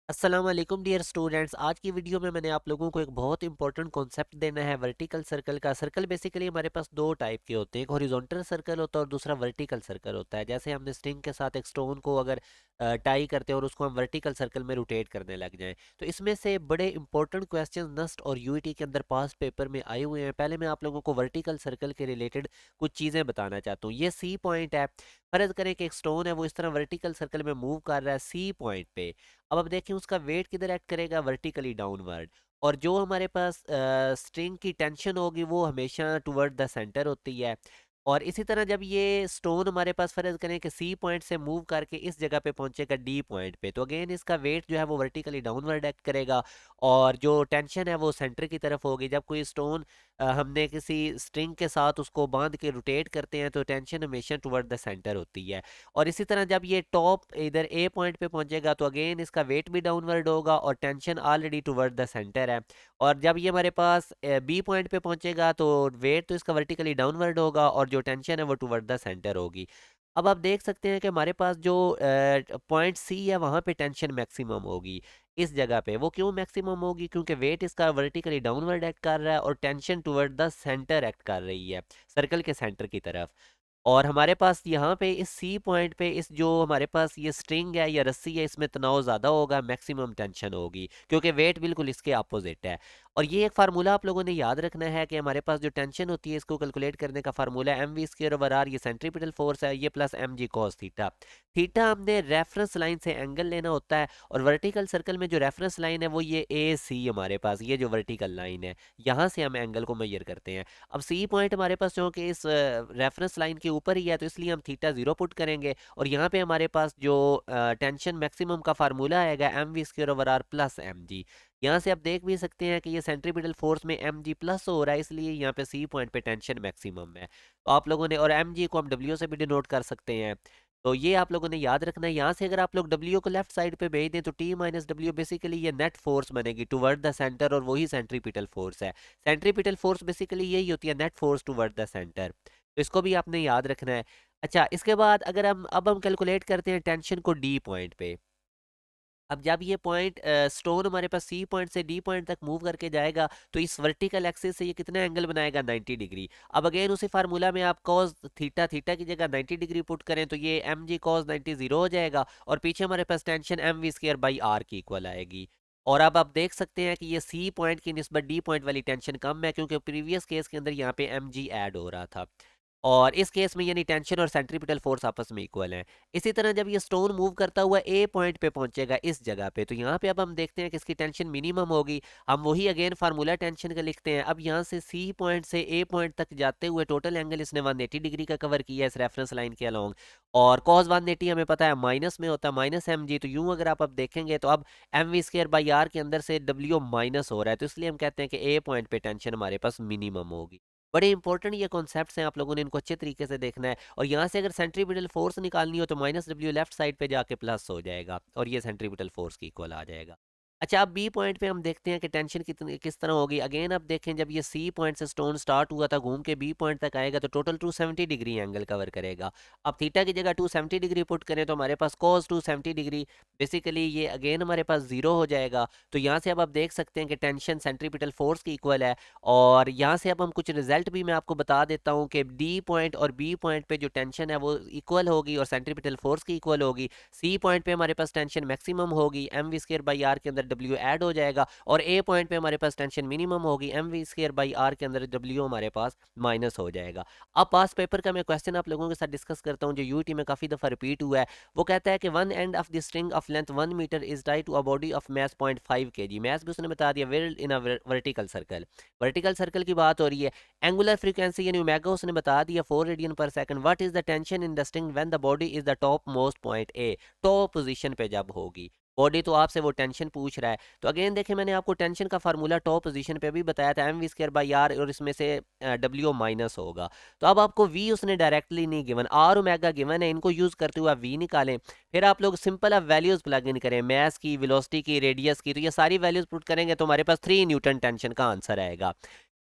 अस्सलाम वालेकुम dear students. आज की वीडियो में मैंने आप लोगों को एक बहुत इंपॉर्टेंट कॉन्सेप्ट देना है वर्टिकल सर्कल का। सर्कल बेसिकली हमारे पास दो टाइप के होते हैं, एक हॉरिजॉन्टल सर्कल होता है और दूसरा वर्टिकल सर्कल होता है। जैसे हमने स्ट्रिंग के साथ एक स्टोन को अगर टाई करते हैं और उसको हम वर्टिकल सर्कल में रोटेट करने लग जाएं, तो इसमें से बड़े इंपॉर्टेंट क्वेश्चन नस्ट और यूईटी के अंदर पास पेपर में आए हुए हैं। पहले मैं आप लोगों को वर्टिकल सर्कल के रिलेटेड कुछ चीज़ें बताना चाहता हूँ। ये सी पॉइंट है। फर्ज करें कि एक स्टोन है, वो इस तरह वर्टिकल सर्कल में मूव कर रहा है सी पॉइंट पे। अब देखें उसका वेट किधर एक्ट करेगा, वर्टिकली डाउनवर्ड। और जो हमारे पास स्ट्रिंग की टेंशन होगी वो हमेशा टुवर्ड द सेंटर होती है। और इसी तरह जब ये स्टोन हमारे पास फर्ज करें कि सी पॉइंट से मूव करके इस जगह पे पहुंचेगा डी पॉइंट पे, तो अगेन इसका वेट जो है वो वर्टिकली डाउनवर्ड एक्ट करेगा। और जो टेंशन है वो सेंटर की तरफ होगी। जब कोई स्टोन हमने किसी स्ट्रिंग के साथ उसको बांध के रोटेट करते हैं तो टेंशन हमेशा टुवर्ड द सेंटर होती है। और इसी तरह जब ये टॉप इधर ए पॉइंट पे पहुंचेगा तो अगेन इसका वेट भी डाउनवर्ड होगा और tension already toward the centre है। और जब ये हमारे पास बी पॉइंट पे पहुंचेगा तो वेट तो इसका वर्टिकली डाउनवर्ड होगा और जो टेंशन है वो टुवर्ड द सेंटर होगी। अब आप देख सकते हैं कि हमारे पास जो पॉइंट सी है वहां पे टेंशन मैक्सिमम होगी। इस जगह पे वो क्यों मैक्सिमम होगी, क्योंकि वेट इसका वर्टिकली डाउनवर्ड एक्ट कर रहा है और tension toward the centre act कर रही है, सर्कल के सेंटर की तरफ। और हमारे पास यहाँ पे इस सी पॉइंट पे इस जो हमारे पास ये स्ट्रिंग है या रस्सी है, इसमें तनाव ज़्यादा होगा, मैक्सिमम टेंशन होगी, क्योंकि वेट बिल्कुल इसके अपोजिट है। और ये एक फार्मूला आप लोगों ने याद रखना है कि हमारे पास जो टेंशन होती है इसको कैलकुलेट करने का formula M V square over R, ये सेंट्रीपिटल फोर्स है, ये plus M G cos theta. Theta हमने रेफरेंस लाइन से एंगल लेना होता है। और वर्टिकल सर्कल में जो रेफरेंस लाइन है वो ये ए सी, हमारे पास ये जो वर्टिकल लाइन है यहाँ से हम एंगल को मेजर करते हैं। अब सी पॉइंट हमारे पास क्योंकि इस रेफरेंस लाइन के ऊपर ही है तो इसलिए हम थीटा जीरो पुट करेंगे। और यहाँ पे हमारे पास जो टेंशन मैक्सिमम का फार्मूला आएगा M V square over R plus M G. यहाँ से आप देख भी सकते हैं कि ये सेंट्रीपिटल फोर्स में एम जी प्लस हो रहा है, इसलिए यहाँ पे सी पॉइंट पे टेंशन मैक्सिमम है। तो आप लोगों ने, और एम जी को हम डब्ल्यू से भी डिनोट कर सकते हैं, तो ये आप लोगों ने याद रखना है। यहाँ से अगर आप लोग W को लेफ्ट साइड पे भेज दें तो T माइनस डब्ल्यू बेसिकली ये नेट फोर्स बनेगी टुवर्ड द सेंटर, और वही सेंट्रीपिटल फोर्स है। सेंट्रीपिटल फोर्स बेसिकली यही होती है, net force toward the centre. तो इसको भी आपने याद रखना है। अच्छा, इसके बाद अगर हम कैलकुलेट करते हैं टेंशन को डी पॉइंट पे। अब जब ये पॉइंट स्टोन हमारे पास सी पॉइंट से डी पॉइंट तक मूव करके जाएगा तो इस वर्टिकल एक्सिस से ये कितना एंगल बनाएगा, 90 डिग्री। अब अगेन उसी फार्मूला में आप कॉस थीटा, थीटा की जगह 90 डिग्री पुट करें तो ये एम जी कॉस 90 जीरो हो जाएगा और पीछे हमारे पास tension M V square by R की इक्वल आएगी। और अब आप देख सकते हैं कि ये सी पॉइंट की निस्बत डी पॉइंट वाली टेंशन कम है, क्योंकि प्रीवियस केस के अंदर यहाँ पे एम जी ऐड हो रहा था। और इस केस में यानी टेंशन और सेंट्रीपिटल फोर्स आपस में इक्वल हैं। इसी तरह जब ये स्टोन मूव करता हुआ ए पॉइंट पे पहुंचेगा इस जगह पे, तो यहाँ पे अब हम देखते हैं कि इसकी टेंशन मिनिमम होगी। हम वही अगेन फार्मूला टेंशन का लिखते हैं। अब यहाँ से सी पॉइंट से ए पॉइंट तक जाते हुए टोटल एंगल इसने 180 डिग्री का कवर किया है इस रेफरेंस लाइन के अलोंग। और कॉस 180 हमें पता है माइनस में होता है, माइनस एम जी। तो यूं अगर आप अब देखेंगे तो अब M V square by R के अंदर से डब्ल्यू माइनस हो रहा है, तो इसलिए हम कहते हैं कि ए पॉइंट पे टेंशन हमारे पास मिनिमम होगी। बड़े इंपॉर्टेंट ये कॉन्सेप्ट्स हैं, आप लोगों ने इनको अच्छे तरीके से देखना है। और यहाँ से अगर सेंट्रीपिटल फोर्स निकालनी हो तो माइनस डब्ल्यू लेफ्ट साइड पे जाके प्लस हो जाएगा और ये सेंट्रीपिटल फोर्स की इक्वल आ जाएगा। अच्छा, अब बी पॉइंट पे हम देखते हैं कि टेंशन कितनी किस तरह होगी। अगेन आप देखें, जब ये सी पॉइंट से स्टोन स्टार्ट हुआ था घूम के बी पॉइंट तक आएगा तो टोटल 270 डिग्री एंगल कवर करेगा। अब थीटा की जगह 270 डिग्री पुट करें तो हमारे पास कॉस 270 डिग्री, बेसिकली ये अगेन हमारे पास जीरो हो जाएगा। तो यहाँ से अब आप देख सकते हैं कि टेंशन सेंट्रीपिटल फोर्स की इक्वल है। और यहाँ से अब हम कुछ रिजल्ट भी मैं आपको बता देता हूँ कि डी पॉइंट और बी पॉइंट पे जो टेंशन है वो इक्वल होगी और सेंट्रीपिटल फोर्स की इक्वल होगी। सी पॉइंट पे हमारे पास टेंशन मैक्सिमम होगी, M V square by R के अंदर डब्ल्यू ऐड हो जाएगा। और ए पॉइंट पे हमारे पास टेंशन मिनिमम होगी, M V square by R के अंदर डब्ल्यू हमारे पास माइनस हो जाएगा। अब पास पेपर का मैं क्वेश्चन आप लोगों के साथ डिस्कस करता हूँ जो यूटी में काफ़ी दफ़ा रिपीट हुआ है। वो कहता है कि one end of the string of length 1 metre is tied to a body of mass 0.5 kg। Mass भी उसने बता दिया, whirled in a vertical circle. Vertical circle की बात हो रही है। एंगुलर फ्रीक्वेंसी यानी ओमेगा उसने बता दिया 4 रेडियन पर second. What is the tension in the string when the body is the top most point A, top position पे जब होगी बॉडी, तो आपसे वो टेंशन पूछ रहा है। तो अगेन देखें, मैंने आपको टेंशन का फार्मूला टॉप पोजीशन पे भी बताया था, M V square by R, और इसमें से डब्ल्यू माइनस होगा। तो अब आपको वी उसने डायरेक्टली नहीं गिवन, आर ओमेगा गिवन है, इनको यूज करते हुए आप वी निकालें। फिर आप लोग सिंपल अब वैल्यूज प्लग इन करें, मैस की, वेलोसिटी की, रेडियस की, तो ये सारी वैल्यूज पुट करेंगे तो हमारे पास 3 न्यूटन टेंशन का आंसर आएगा।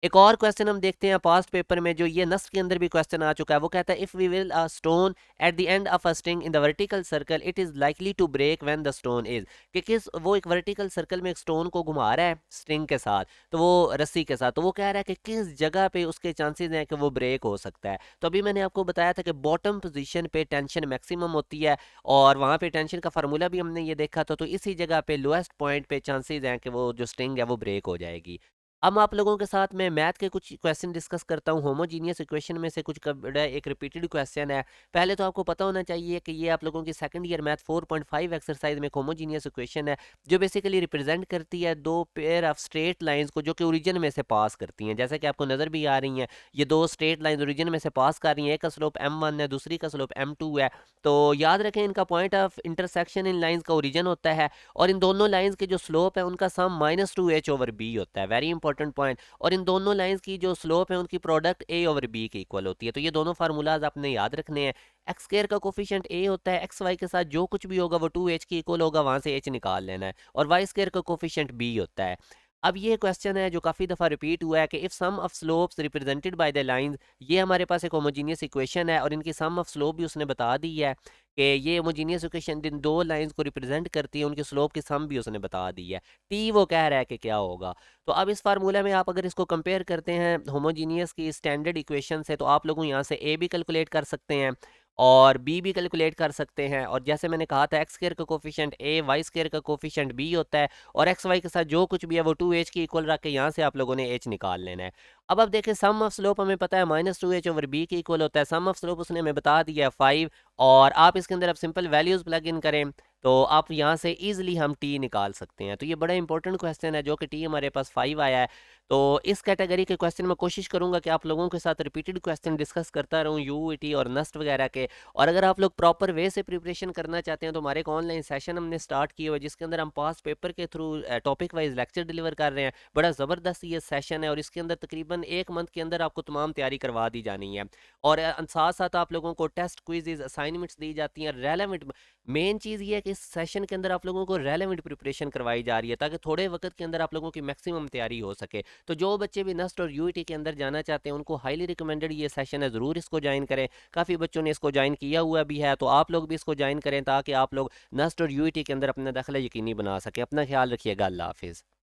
एक और क्वेश्चन हम देखते हैं पास्ट पेपर में, जो ये नस्ब के अंदर भी क्वेश्चन आ चुका है। वो कहता है if we will a stone at the end of a string in the vertical circle it is likely to break when the stone is, कि किस, वो एक वर्टिकल सर्कल में एक स्टोन को घुमा रहा है स्ट्रिंग के साथ, तो वो रस्सी के साथ, तो वो कह रहा है कि किस जगह पे उसके चांसेस हैं कि वो ब्रेक हो सकता है। तो अभी मैंने आपको बताया था कि बॉटम पोजीशन पे टेंशन मैक्सिमम होती है, और वहाँ पे टेंशन का फार्मूला भी हमने ये देखा था, तो इसी जगह पे लोएस्ट पॉइंट पे चांसेस हैं कि वो जो स्ट्रिंग है वो ब्रेक हो जाएगी। अब आप लोगों के साथ मैं मैथ के कुछ क्वेश्चन डिस्कस करता हूँ। होमोजीनियस इक्वेशन में से कुछ बड़ा एक रिपीटेड क्वेश्चन है। पहले तो आपको पता होना चाहिए कि ये आप लोगों की सेकंड ईयर मैथ 4.5 एक्सरसाइज में एक होमोजीनियस इक्वेशन है, जो बेसिकली रिप्रेजेंट करती है दो पेयर ऑफ स्ट्रेट लाइंस को जो कि ओरिजिन में से पास करती हैं। जैसे कि आपको नज़र भी आ रही हैं, ये दो स्ट्रेट लाइंस ओरिजिन में से पास कर रही हैं, एक का स्लोप m1 है, दूसरी का स्लोप m2 है। तो याद रखें इनका point of intersection in lines का ओरिजिन होता है, और इन दोनों लाइंस के जो स्लोप है उनका सम -2h/b होता है। Very important point. और इन दोनों लाइंस की जो स्लोप है उनकी प्रोडक्ट a/b के इक्वल होती है। तो ये दोनों फार्मूलाज आपने याद रखने हैं। एक्स स्क्र का कोफिशिएंट a होता है, एक्स वाई के साथ जो कुछ भी होगा वो 2h के इक्वल होगा, वहां से h निकाल लेना है, और वाई स्क्र का कोफिशिएंट b होता है। अब ये क्वेश्चन है जो काफ़ी दफ़ा रिपीट हुआ है कि if some of slopes represented by the lines, ये हमारे पास एक होमोजीनियस इक्वेशन है और इनकी सम ऑफ स्लोप भी उसने बता दी है कि ये होमोजीनियस इक्वेशन इन दो लाइंस को रिप्रेजेंट करती है, उनके स्लोप की सम भी उसने बता दी है। टी वो कह रहा है कि क्या होगा। तो अब इस फार्मूला में आप अगर इसको कंपेयर करते हैं होमोजीनियस की स्टैंडर्ड इक्वेशन से, तो आप लोग यहाँ से ए भी कैलकुलेट कर सकते हैं और बी भी कैलकुलेट कर सकते हैं। और जैसे मैंने कहा था एक्स स्क्र का कोफिशिएंट ए, वाई स्क्र का कोफिशिएंट बी होता है, और एक्स वाई के साथ जो कुछ भी है वो 2h की इक्वल रख के यहाँ से आप लोगों ने h निकाल लेना है। अब देखें सम ऑफ स्लोप हमें पता है -2h/b के इक्वल होता है। सम ऑफ स्लोप उसने हमें बता दिया है 5, और आप इसके अंदर अब सिंपल वैल्यूज प्लग इन करें तो आप यहाँ से इजीली हम टी निकाल सकते हैं। तो ये बड़ा इंपॉर्टेंट क्वेश्चन है जो कि टी हमारे पास 5 आया है। तो इस कैटेगरी के क्वेश्चन में कोशिश करूंगा कि आप लोगों के साथ रिपीटेड क्वेश्चन डिस्कस करता रहूं, यूईटी और नस्ट वगैरह के। और अगर आप लोग प्रॉपर वे से प्रिपरेशन करना चाहते हैं तो हमारे एक ऑनलाइन सेशन हमने स्टार्ट किया हुआ है, जिसके अंदर हम पास पेपर के through topic wise lecture deliver कर रहे हैं। बड़ा ज़बरदस्त ये सेशन है, और इसके अंदर तकरीबन 1 मंथ के अंदर आपको तमाम तैयारी करवा दी जानी है। और साथ साथ आप लोगों को टेस्ट क्विज़ असाइनमेंट्स दी जाती हैं रेलेवेंट। मेन चीज़ ये है कि इस सेशन के अंदर आप लोगों को रेलेवेंट प्रिपरेशन करवाई जा रही है, ताकि थोड़े वक्त के अंदर आप लोगों की मैक्सिमम तैयारी हो सके। तो जो बच्चे भी नस्ट और यूईटी के अंदर जाना चाहते हैं उनको हाईली रिकमेंडेड ये सेशन है, ज़रूर इसको ज्वाइन करें। काफ़ी बच्चों ने इसको ज्वाइन किया हुआ भी है, तो आप लोग भी इसको ज्वाइन करें ताकि आप लोग नस्ट और यूईटी के अंदर अपना दाखिला यकीनी बना सकें। अपना ख्याल रखिएगा। अल्लाह हाफिज़।